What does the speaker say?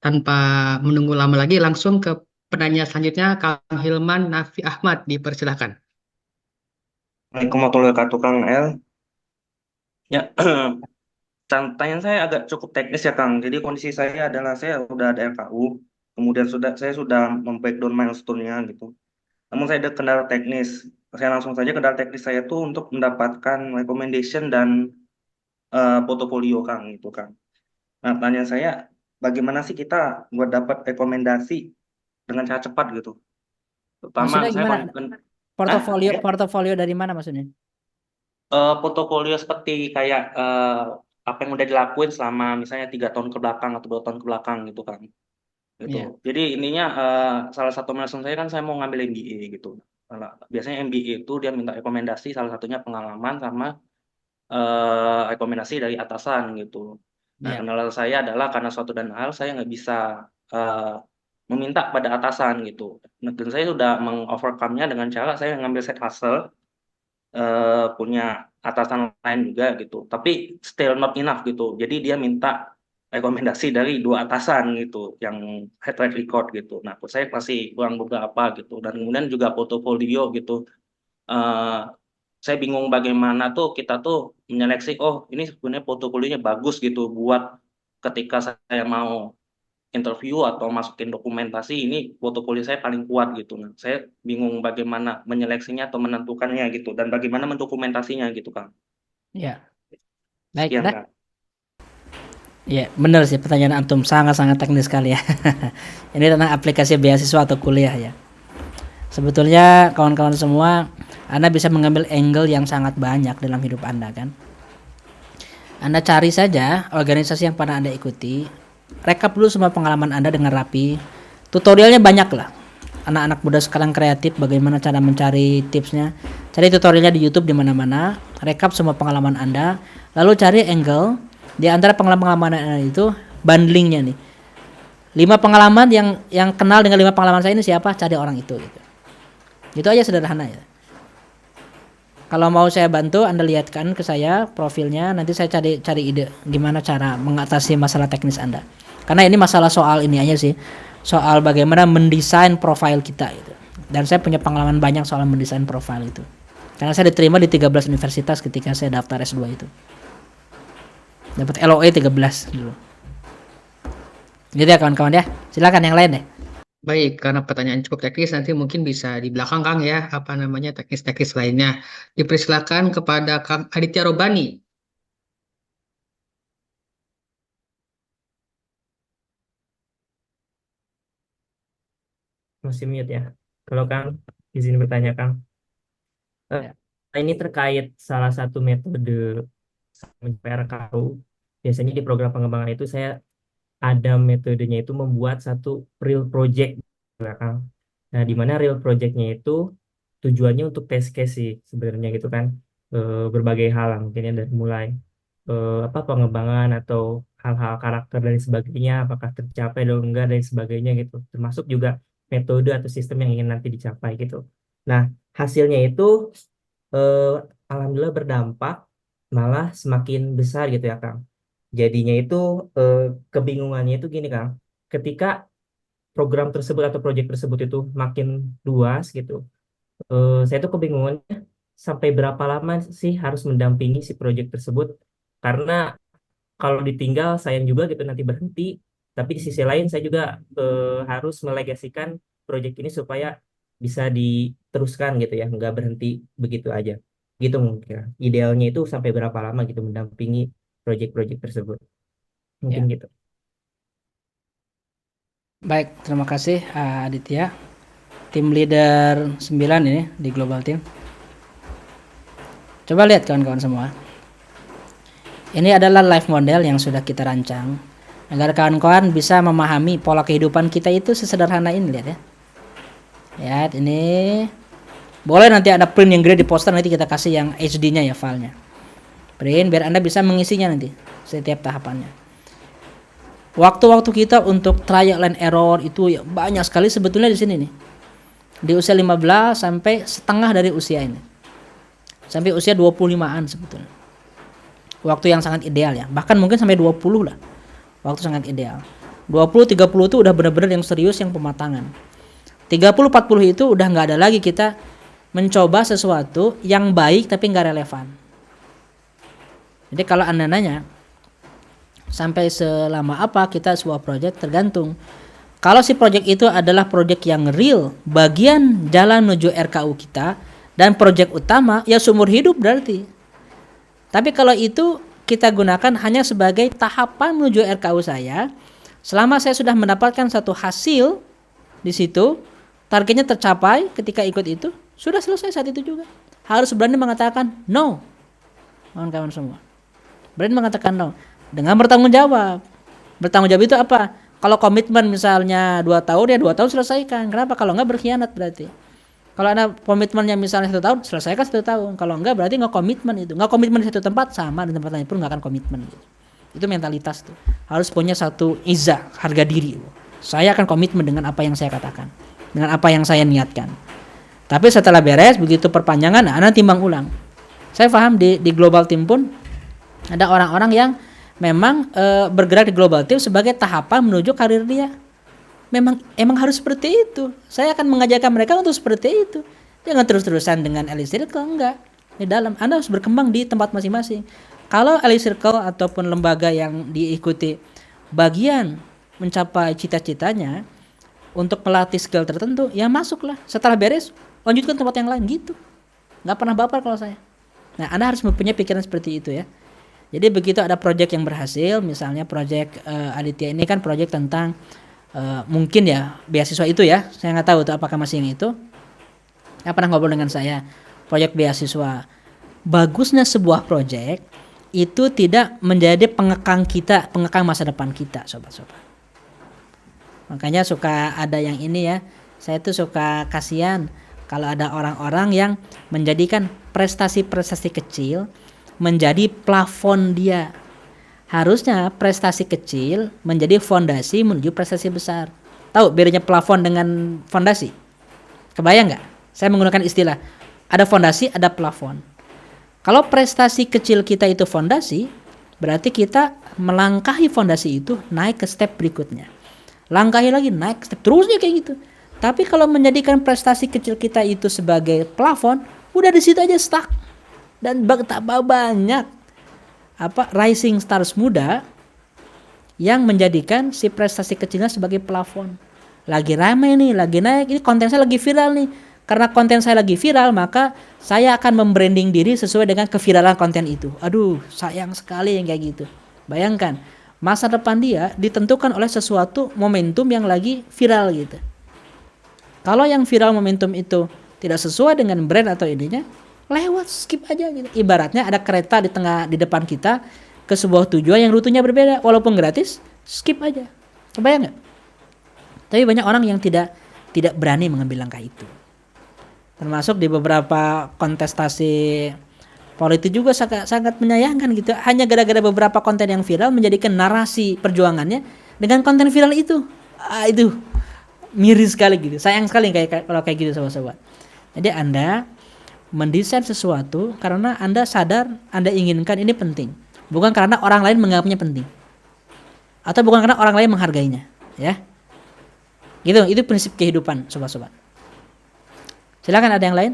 tanpa menunggu lama lagi langsung ke penanya selanjutnya Kang Hilman Nafi Ahmad, dipersilahkan. Assalamualaikum warahmatullahi wabarakatuh, Kang El. Ya, pertanyaan saya agak cukup teknis ya, Kang. Jadi kondisi saya adalah saya sudah ada RKU, kemudian saya sudah breakdown milestone-nya gitu. Namun saya ada kendala teknis. Saya langsung saja kendala teknis saya tuh untuk mendapatkan recommendation dan portofolio, Kang, gitu, Kang. Nah, pertanyaan saya, bagaimana sih kita buat dapat rekomendasi dengan cara cepat gitu? Terutama Maksudnya misalnya gimana? konten, ah, Portofolio ya, portofolio dari mana maksudnya? portofolio seperti kayak apa yang udah dilakuin selama misalnya 3 tahun ke belakang atau 2 tahun ke belakang gitu kan gitu. Iya. Jadi ininya salah satu milestone saya kan saya mau ngambil MBA gitu. Biasanya MBA itu dia minta rekomendasi salah satunya pengalaman sama rekomendasi dari atasan gitu. Nah, Iya. kendala saya adalah karena suatu dan hal saya nggak bisa eh, meminta pada atasan gitu. Nah, dan saya sudah mengovercome-nya dengan cara saya ngambil side hustle, punya atasan lain juga gitu. Tapi still not enough gitu. Jadi dia minta rekomendasi dari 2 atasan gitu, yang head track record gitu. Nah, saya masih kurang beberapa gitu. Dan kemudian juga portofolio gitu. Eh, saya bingung bagaimana tuh kita tuh menyeleksi, oh ini sebenarnya portofolionya bagus gitu buat ketika saya mau interview atau masukin dokumentasi ini portofolio saya paling kuat gitu. Nah, saya bingung bagaimana menyeleksinya atau menentukannya gitu dan bagaimana mendokumentasinya gitu, Kang. Iya. Baik, Sekian, dah. Kang. Iya, benar sih pertanyaan antum sangat-sangat teknis sekali ya. Ini tentang aplikasi beasiswa atau kuliah ya. Sebetulnya kawan-kawan semua, Anda bisa mengambil angle yang sangat banyak dalam hidup Anda kan. Anda cari saja organisasi yang pernah Anda ikuti, rekap dulu semua pengalaman Anda dengan rapi. Tutorialnya banyak lah. Anak-anak muda sekarang kreatif bagaimana cara mencari tipsnya. Cari tutorialnya di YouTube di mana-mana, rekap semua pengalaman Anda, lalu cari angle di antara pengalaman-pengalaman Anda itu, bundlingnya nih. 5 pengalaman yang kenal dengan 5 pengalaman saya ini siapa? Cari orang itu gitu. Itu aja sederhana ya. Kalau mau saya bantu, Anda lihatkan ke saya profilnya, nanti saya cari cari ide gimana cara mengatasi masalah teknis Anda. Karena ini masalah soal ini aja sih. Soal bagaimana mendesain profil kita itu. Dan saya punya pengalaman banyak soal mendesain profil itu. Karena saya diterima di 13 universitas ketika saya daftar S2 itu. Dapat LOE 13 dulu. Gitu ya kawan-kawan ya. Silakan yang lain deh. Baik, karena pertanyaan cukup teknis, nanti mungkin bisa di belakang Kang ya, apa namanya teknis-teknis lainnya. Dipersilakan kepada Kang Aditya Robani. Masih mute ya. Kalau Kang, izin bertanya Kang. Eh, Ya. ini terkait salah satu metode mencapai RKU. Biasanya di program pengembangan itu saya ada metodenya itu membuat satu real project, ya Kang. Nah, di mana real projectnya itu tujuannya untuk test case sih sebenarnya gitu kan. Berbagai hal lah, mungkin ya dari mulai apa pengembangan atau hal-hal karakter dan sebagainya, apakah tercapai atau enggak dan sebagainya gitu. Termasuk juga metode atau sistem yang ingin nanti dicapai gitu. Nah, hasilnya itu eh, alhamdulillah berdampak malah semakin besar gitu ya Kang. Jadinya itu eh, kebingungannya itu gini Kang, ketika program tersebut atau proyek tersebut itu makin luas gitu, saya tuh kebingungannya sampai berapa lama sih harus mendampingi si proyek tersebut, karena kalau ditinggal sayang juga gitu nanti berhenti, tapi di sisi lain saya juga harus melegasikan proyek ini supaya bisa diteruskan gitu ya, nggak berhenti begitu aja. Gitu mungkin. Idealnya itu sampai berapa lama gitu mendampingi proyek-proyek tersebut. Mungkin Ya. gitu. Baik, terima kasih Aditya. Tim leader 9 ini di Global Team. Coba lihat kawan-kawan semua. Ini adalah live model yang sudah kita rancang agar kawan-kawan bisa memahami pola kehidupan kita itu sesederhana ini, lihat ya. Lihat ini. Boleh nanti ada print yang gede di poster, nanti kita kasih yang HD-nya ya filenya. Print biar Anda bisa mengisinya nanti setiap tahapannya. Waktu-waktu kita untuk trial and error itu ya banyak sekali sebetulnya di sini nih. Di usia 15 sampai setengah dari usia ini. Sampai usia 25-an sebetulnya. Waktu yang sangat ideal ya. Bahkan mungkin sampai 20 lah. Waktu sangat ideal. 20-30 itu udah benar-benar yang serius, yang pematangan. 30-40 itu udah nggak ada lagi kita mencoba sesuatu yang baik tapi nggak relevan. Jadi kalau Anda nanya sampai selama apa kita sebuah project, tergantung. Kalau si project itu adalah project yang real, bagian jalan menuju RKU kita dan project utama, ya seumur hidup berarti. Tapi kalau itu kita gunakan hanya sebagai tahapan menuju RKU saya, selama saya sudah mendapatkan satu hasil di situ, targetnya tercapai ketika ikut itu, sudah selesai saat itu juga. Harus berani mengatakan no, kawan-kawan semua. Berani mengatakan no dengan bertanggung jawab. Bertanggung jawab itu apa? Kalau komitmen misalnya 2 tahun, ya 2 tahun selesaikan. Kenapa? Kalau enggak berkhianat berarti. Kalau Anda komitmennya misalnya 1 tahun, selesaikan 1 tahun. Kalau enggak berarti nggak komitmen itu. Nggak komitmen di satu tempat, sama di tempat lain pun nggak akan komitmen gitu. Itu mentalitas tuh. Harus punya satu izzah, harga diri. Saya akan komitmen dengan apa yang saya katakan, dengan apa yang saya niatkan. Tapi setelah beres, begitu perpanjangan, Anda timbang ulang. Saya paham di global team pun ada orang-orang yang memang bergerak di global team sebagai tahapan menuju karir dia. Emang harus seperti itu. Saya akan mengajarkan mereka untuk seperti itu. Jangan terus-terusan dengan elite circle, enggak. Di dalam Anda harus berkembang di tempat masing-masing. Kalau elite circle ataupun lembaga yang diikuti bagian mencapai cita-citanya untuk melatih skill tertentu, ya masuklah. Setelah beres, lanjutkan tempat yang lain gitu. Nggak pernah baper kalau saya. Nah, Anda harus mempunyai pikiran seperti itu ya. Jadi begitu ada proyek yang berhasil, misalnya proyek Aditya ini kan proyek tentang mungkin ya beasiswa itu ya. Saya nggak tahu tuh apakah masih yang itu. Yang pernah ngobrol dengan saya, proyek beasiswa. Bagusnya sebuah proyek itu tidak menjadi pengekang masa depan kita, sobat-sobat. Makanya suka ada yang ini ya. Saya tuh suka kasihan kalau ada orang-orang yang menjadikan prestasi-prestasi kecil menjadi plafon dia. Harusnya prestasi kecil menjadi fondasi menuju prestasi besar. Tahu bedanya plafon dengan fondasi? Kebayang nggak? Saya menggunakan istilah ada fondasi, ada plafon. Kalau prestasi kecil kita itu fondasi, berarti kita melangkahi fondasi itu naik ke step berikutnya. Langkahi lagi naik ke step terusnya kayak gitu. Tapi kalau menjadikan prestasi kecil kita itu sebagai plafon, udah di situ aja stuck. Dan betapa banyak rising stars muda yang menjadikan si prestasi kecilnya sebagai plafon. Lagi ramai nih, lagi naik, ini konten saya lagi viral nih. Karena konten saya lagi viral, maka saya akan membranding diri sesuai dengan keviralan konten itu. Aduh, sayang sekali yang kayak gitu. Bayangkan, masa depan dia ditentukan oleh sesuatu momentum yang lagi viral gitu. Kalau yang viral momentum itu tidak sesuai dengan brand atau idenya, lewat, skip aja gitu. Ibaratnya ada kereta di depan kita ke sebuah tujuan yang rutenya berbeda, walaupun gratis, skip aja. Kebayang nggak? Tapi banyak orang yang tidak berani mengambil langkah itu. Termasuk di beberapa kontestasi politik juga sangat menyayangkan gitu. Hanya gara-gara beberapa konten yang viral menjadikan narasi perjuangannya dengan konten viral itu. Itu miris sekali gitu. Sayang sekali kalau kayak gitu sobat-sobat. Jadi Anda mendesain sesuatu karena Anda sadar, Anda inginkan ini penting. Bukan karena orang lain menganggapnya penting. Atau bukan karena orang lain menghargainya, ya. Gitu, itu prinsip kehidupan, sobat-sobat. Silakan ada yang lain?